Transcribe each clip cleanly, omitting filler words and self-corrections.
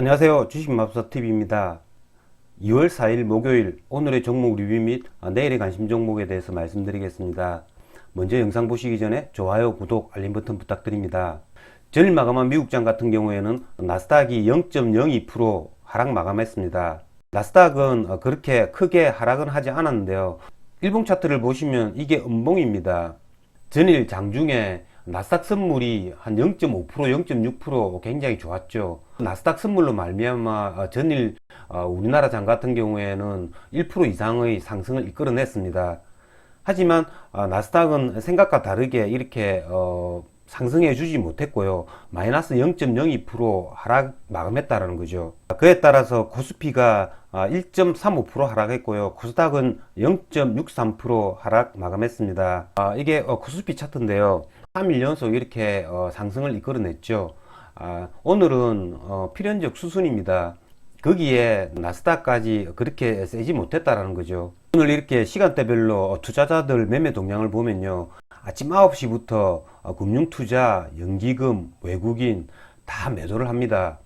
안녕하세요. 주식맘사TV입니다. 2월 4일 목요일 오늘의 종목 리뷰 및 내일의 관심 종목에 대해서 말씀드리겠습니다. 먼저 영상 보시기 전에 좋아요, 구독, 알림 버튼 부탁드립니다. 전일 마감한 미국장 같은 경우에는 나스닥이 0.02% 하락 마감했습니다. 나스닥은 그렇게 크게 하락은 하지 않았는데요. 일봉 차트를 보시면 이게 음봉입니다. 전일 장중에 나스닥 선물이 한 0.5%, 0.6% 굉장히 좋았죠. 나스닥 선물로 말미암아 전일 우리나라 장 같은 경우에는 1% 이상의 상승을 이끌어냈습니다. 하지만 나스닥은 생각과 다르게 이렇게 상승해 주지 못했고요. 마이너스 0.02% 하락 마감했다라는 거죠. 그에 따라서 코스피가 1.35% 하락했고요. 코스닥은 0.63% 하락 마감했습니다. 이게 코스피 차트인데요. 3일 연속 이렇게 상승을 이끌어냈죠. 오늘은 필연적 수순입니다. 거기에 나스닥까지 그렇게 세지 못했다라는 거죠. 오늘 이렇게 시간대별로 투자자들 매매 동향을 보면요. 아침 9시부터 금융투자, 연기금, 외국인 다 매도를 합니다.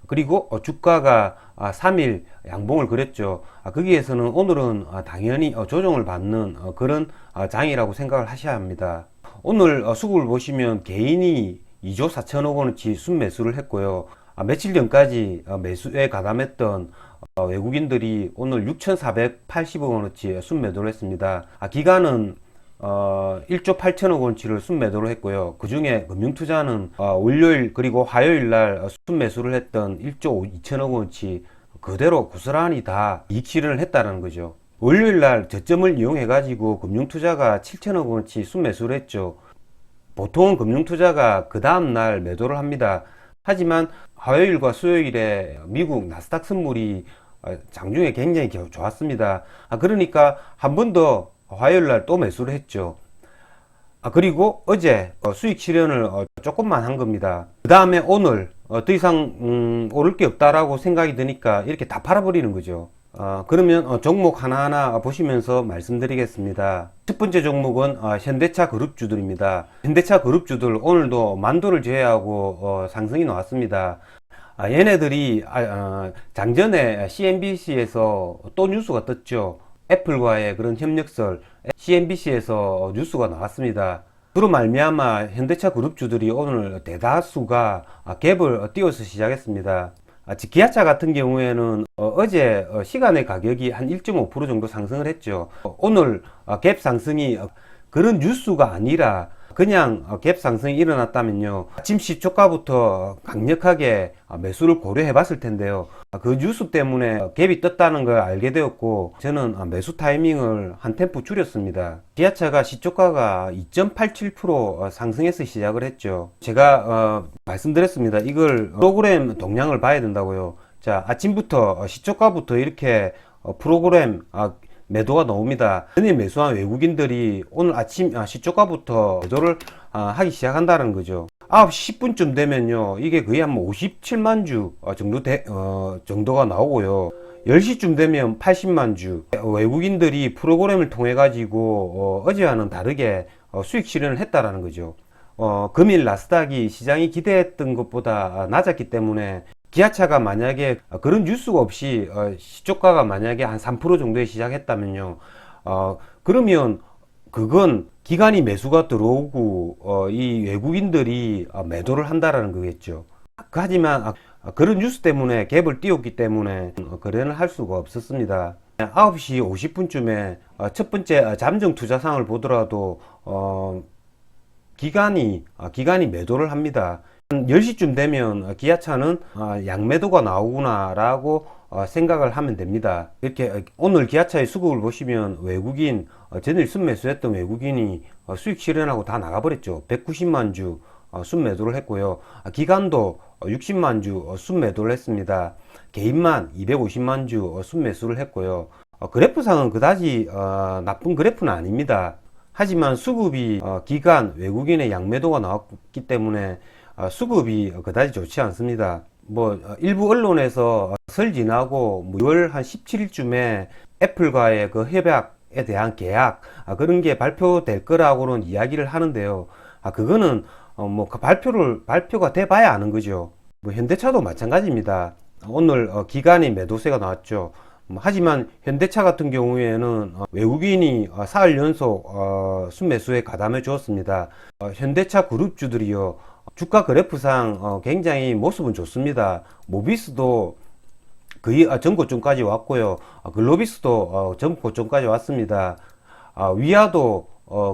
그리고 주가가 3일 양봉을 그렸죠. 거기에서는 오늘은 당연히 조정을 받는 그런 장이라고 생각을 하셔야 합니다. 오늘 수급을 보시면 개인이 2조 4천억 원어치 순매수를 했고요. 며칠 전까지 매수에 가담했던 외국인들이 오늘 6,480억 원어치 순매도를 했습니다. 기간은 1조 8천억 원치를 순매도를 했고요. 그 중에 금융투자는 월요일 그리고 화요일 날 순매수를 했던 1조 2천억 원치 그대로 고스란히 다 이익 실현을 했다는 거죠. 월요일 날 저점을 이용해 가지고 금융투자가 7천억 원치 순매수를 했죠. 보통은 금융투자가 그 다음날 매도를 합니다. 하지만 화요일과 수요일에 미국 나스닥 선물이 장중에 굉장히 좋았습니다. 그러니까 한 번 더 화요일날 또 매수를 했죠. 그리고 어제 수익 실현을 조금만 한 겁니다. 그 다음에 오늘 더 이상 오를 게 없다라고 생각이 드니까 이렇게 다 팔아버리는 거죠. 그러면 종목 하나하나 보시면서 말씀드리겠습니다. 첫 번째 종목은 현대차 그룹주들입니다. 현대차 그룹주들 오늘도 만도를 제외하고 상승이 나왔습니다. 얘네들이 장전에 CNBC에서 또 뉴스가 떴죠. 애플과의 그런 협력설 CNBC에서 뉴스가 나왔습니다. 그로 말미암아 현대차 그룹주들이 오늘 대다수가 갭을 띄워서 시작했습니다. 기아차 같은 경우에는 어제 시간의 가격이 한 1.5% 정도 상승을 했죠. 오늘 갭 상승이 그런 뉴스가 아니라 그냥 갭 상승이 일어났다면요. 아침 시초가부터 강력하게 매수를 고려해 봤을 텐데요. 그 뉴스 때문에 갭이 떴다는 걸 알게 되었고 저는 매수 타이밍을 한 템포 줄였습니다. 기아차가 시초가가 2.87% 상승해서 시작을 했죠. 제가 말씀드렸습니다. 이걸 프로그램 동향을 봐야 된다고요. 자, 아침부터 시초가부터 이렇게 프로그램 매도가 나옵니다. 전에 매수한 외국인들이 오늘 아침 시초가부터 매도를 하기 시작한다는 거죠. 9시 10분쯤 되면요. 이게 거의 한 57만 주 정도가 나오고요. 10시쯤 되면 80만 주. 외국인들이 프로그램을 통해 가지고 어제와는 다르게 수익 실현을 했다라는 거죠. 금일 나스닥이 시장이 기대했던 것보다 낮았기 때문에 기아차가 만약에 그런 뉴스가 없이 시초가가 만약에 한 3% 정도에 시작했다면요. 그러면 그건 기관이 매수가 들어오고 이 외국인들이 매도를 한다라는 거겠죠. 하지만 그런 뉴스 때문에 갭을 띄웠기 때문에 거래를 할 수가 없었습니다. 9시 50분쯤에 첫 번째 잠정 투자상을 보더라도 기관이 매도를 합니다. 10시쯤 되면 기아차는 양매도가 나오구나 라고 생각을 하면 됩니다. 이렇게 오늘 기아차의 수급을 보시면 외국인 전일 순매수했던 외국인이 수익 실현하고 다 나가버렸죠. 190만 주 순매도를 했고요. 기관도 60만 주 순매도를 했습니다. 개인만 250만 주 순매수를 했고요. 그래프상은 그다지 나쁜 그래프는 아닙니다. 하지만 수급이 기관 외국인의 양매도가 나왔기 때문에 수급이 그다지 좋지 않습니다. 일부 언론에서 설 지나고 6월 한 17일쯤에 애플과의 그 협약에 대한 계약 그런 게 발표될 거라고는 이야기를 하는데요. 그거는 그 발표가 돼 봐야 아는 거죠. 현대차도 마찬가지입니다. 오늘 기관이 매도세가 나왔죠. 하지만 현대차 같은 경우에는 외국인이 사흘 연속 순매수에 가담해 주었습니다. 현대차 그룹주들이요, 주가 그래프상 굉장히 모습은 좋습니다. 모비스도 거의 전고점까지 왔고요. 글로비스도 전고점까지 왔습니다. 위아도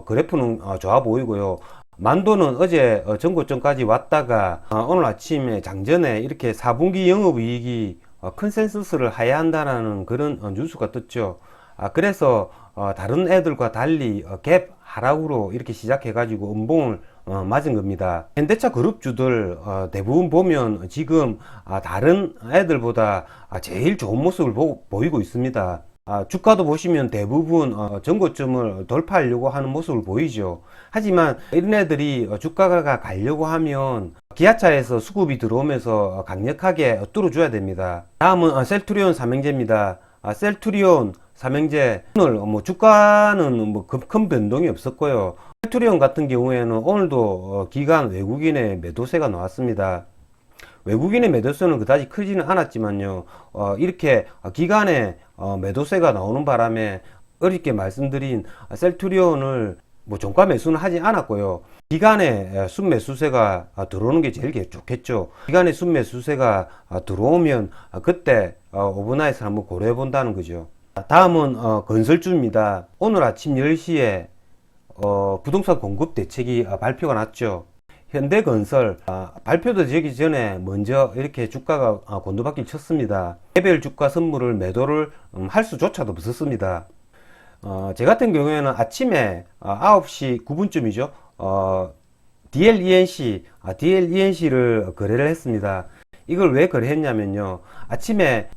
그래프는 좋아 보이고요. 만도는 어제 전고점까지 왔다가 오늘 아침에 장전에 이렇게 4분기 영업이익이 컨센서스를 하야한다라는 그런 뉴스가 떴죠. 그래서 다른 애들과 달리 갭 하락으로 이렇게 시작해가지고 음봉을 맞은 겁니다. 현대차 그룹주들 대부분 보면 지금 다른 애들보다 제일 좋은 모습을 보이고 있습니다. 주가도 보시면 대부분 전고점을 돌파하려고 하는 모습을 보이죠. 하지만 이런 애들이 주가가 가려고 하면 기아차에서 수급이 들어오면서 강력하게 뚫어줘야 됩니다. 다음은 셀트리온 삼형제입니다. 셀트리온 삼형제 오늘 주가는 큰 변동이 없었고요. 셀트리온 같은 경우에는 오늘도 기관 외국인의 매도세가 나왔습니다. 외국인의 매도세는 그다지 크지는 않았지만요, 이렇게 기관의 매도세가 나오는 바람에 어렵게 말씀드린 셀트리온을 종가 매수는 하지 않았고요. 기간에 순매수세가 들어오는 게 제일 좋겠죠. 기간에 순매수세가 들어오면 그때 오버나잇을 한번 고려해 본다는 거죠. 다음은 건설주입니다. 오늘 아침 10시에 부동산 공급 대책이 발표가 났죠. 현대건설 발표도 되기 전에 먼저 이렇게 주가가 곤두박질 쳤습니다. 개별 주가 선물을 매도를 할 수조차도 없었습니다. 제 같은 경우에는 아침에 9시 9분쯤이죠. DLENC를 거래를 했습니다. 이걸 왜 거래했냐면요, 아침에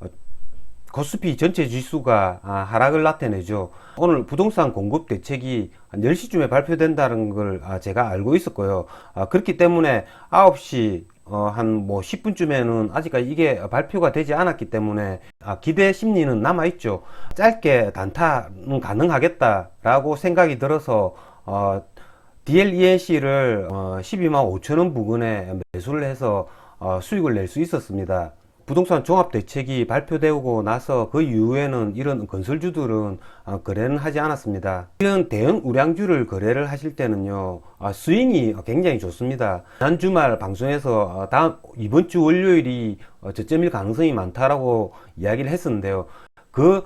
코스피 전체 지수가 하락을 나타내죠. 오늘 부동산 공급 대책이 한 10시쯤에 발표된다는 걸 제가 알고 있었고요. 그렇기 때문에 9시 한 10분쯤에는 아직까지 이게 발표가 되지 않았기 때문에 기대 심리는 남아있죠. 짧게 단타는 가능하겠다라고 생각이 들어서 DLENC를 12만 5천원 부근에 매수를 해서 수익을 낼 수 있었습니다. 부동산 종합대책이 발표되고 나서 그 이후에는 이런 건설주들은 거래는 하지 않았습니다. 이런 대형 우량주를 거래를 하실 때는요, 스윙이 굉장히 좋습니다. 지난 주말 방송에서 이번 주 월요일이 저점일 가능성이 많다라고 이야기를 했었는데요, 그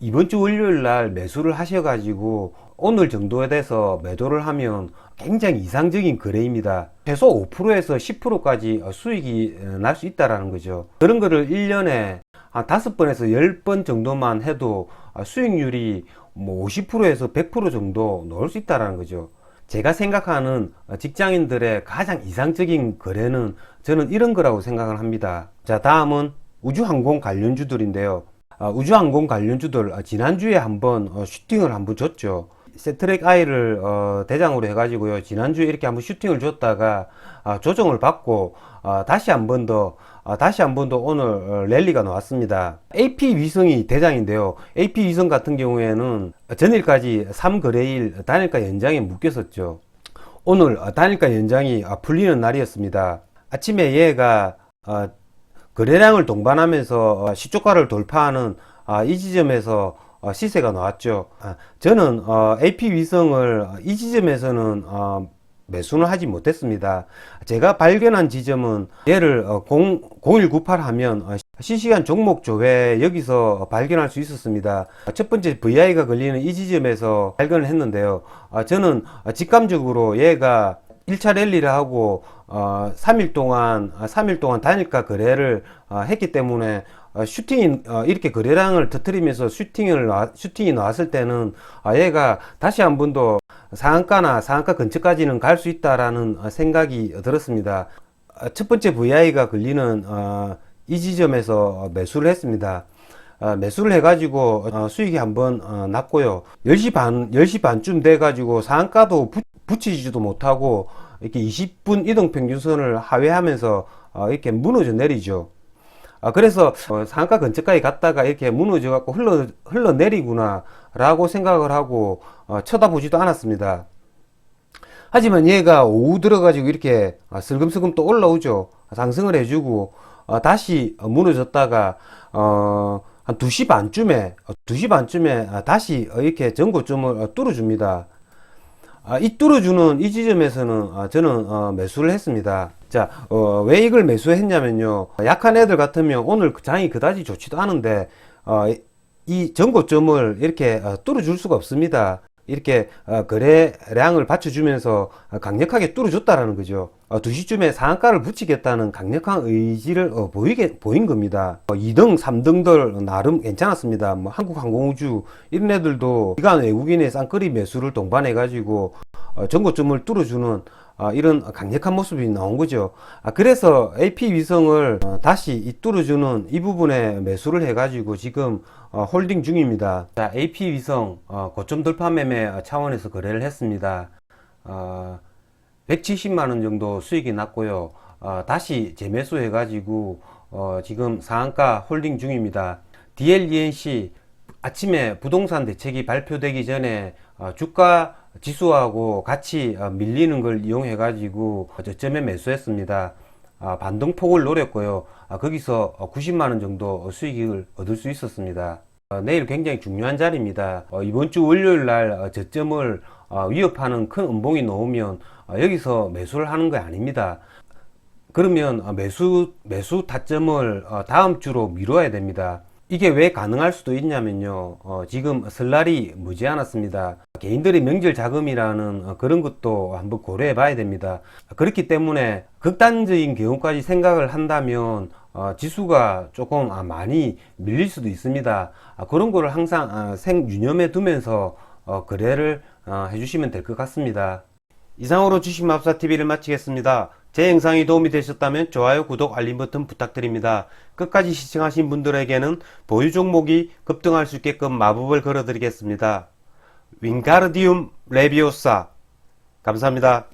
이번 주 월요일 날 매수를 하셔가지고 오늘 정도에 대해서 매도를 하면 굉장히 이상적인 거래입니다. 최소 5%에서 10%까지 수익이 날 수 있다라는 거죠. 그런 거를 1년에 한 5번에서 10번 정도만 해도 수익률이 50%에서 100% 정도 나올 수 있다라는 거죠. 제가 생각하는 직장인들의 가장 이상적인 거래는 저는 이런 거라고 생각을 합니다. 자, 다음은 우주항공 관련주들인데요. 우주항공 관련주들 지난주에 한번 슈팅을 한번 줬죠. 세트랙 I를 대장으로 해가지고요, 지난주에 이렇게 한번 슈팅을 줬다가 조정을 받고 다시 한 번 더 오늘 랠리가 나왔습니다. AP 위성이 대장인데요, AP 위성 같은 경우에는 전일까지 3거래일 단일가 연장에 묶였었죠. 오늘 단일가 연장이 풀리는 날이었습니다. 아침에 얘가 거래량을 동반하면서 시초가를 돌파하는 이 지점에서 시세가 나왔죠. 저는 AP 위성을 이 지점에서는 매수는 하지 못했습니다. 제가 발견한 지점은 얘를 0198 하면 실시간 종목 조회 여기서 발견할 수 있었습니다. 첫 번째 VI가 걸리는 이 지점에서 발견을 했는데요, 저는 직감적으로 얘가 1차 랠리를 하고 3일 동안 단일가 거래를 했기 때문에 이렇게 거래량을 터뜨리면서 슈팅이 나왔을 때는 얘가 다시 한 번 더 상한가 근처까지는 갈 수 있다라는 생각이 들었습니다. 첫 번째 VI가 걸리는 이 지점에서 매수를 했습니다. 매수를 해가지고 수익이 한번 났고요. 10시 반쯤 돼가지고 상한가도 붙이지도 못하고 이렇게 20분 이동평균선을 하회하면서 이렇게 내리죠. 그래서 상한가 근처까지 갔다가 이렇게 무너져 갖고 흘러내리구나 라고 생각을 하고 쳐다보지도 않았습니다. 하지만 얘가 오후 들어가지고 이렇게 슬금슬금 또 올라오죠. 상승을 해주고 다시 무너졌다가 한 2시 반쯤에 다시 이렇게 전고점을 뚫어줍니다. 이 뚫어주는 이 지점에서는 저는 매수를 했습니다. 자, 왜 이걸 매수했냐면요. 약한 애들 같으면 오늘 장이 그다지 좋지도 않은데 이 전고점을 이렇게 뚫어줄 수가 없습니다. 이렇게 거래량을 받쳐주면서 강력하게 뚫어줬다라는 거죠. 2시쯤에 상한가를 붙이겠다는 강력한 의지를 보인 겁니다. 2등, 3등들 나름 괜찮았습니다. 뭐 한국항공우주 이런 애들도 기관 외국인의 쌍끌이 매수를 동반해 가지고 전고점을 뚫어주는 이런 강력한 모습이 나온 거죠. 그래서 AP 위성을 다시 뚫어주는 이 부분에 매수를 해가지고 지금 홀딩 중입니다. 자, AP 위성 고점 돌파 매매 차원에서 거래를 했습니다. 170만원 정도 수익이 났고요. 다시 재매수 해가지고 지금 상한가 홀딩 중입니다. DLENC 아침에 부동산 대책이 발표되기 전에 주가 지수하고 같이 밀리는 걸 이용해 가지고 저점에 매수했습니다. 반등폭을 노렸고요. 거기서 90만원 정도 수익을 얻을 수 있었습니다. 내일 굉장히 중요한 자리입니다. 이번 주 월요일 날 저점을 위협하는 큰 음봉이 나오면 여기서 매수를 하는 거 아닙니다. 그러면 매수 타점을 다음 주로 미뤄야 됩니다. 이게 왜 가능할 수도 있냐면요. 지금 설날이 머지 않았습니다. 개인들의 명절 자금이라는 그런 것도 한번 고려해 봐야 됩니다. 그렇기 때문에 극단적인 경우까지 생각을 한다면 지수가 조금 많이 밀릴 수도 있습니다. 그런 거를 항상 유념해 두면서 거래를 해주시면 될 것 같습니다. 이상으로 주식마법사TV를 마치겠습니다. 제 영상이 도움이 되셨다면 좋아요, 구독, 알림 버튼 부탁드립니다. 끝까지 시청하신 분들에게는 보유 종목이 급등할 수 있게끔 마법을 걸어드리겠습니다. 윙가르디움 레비오사 감사합니다.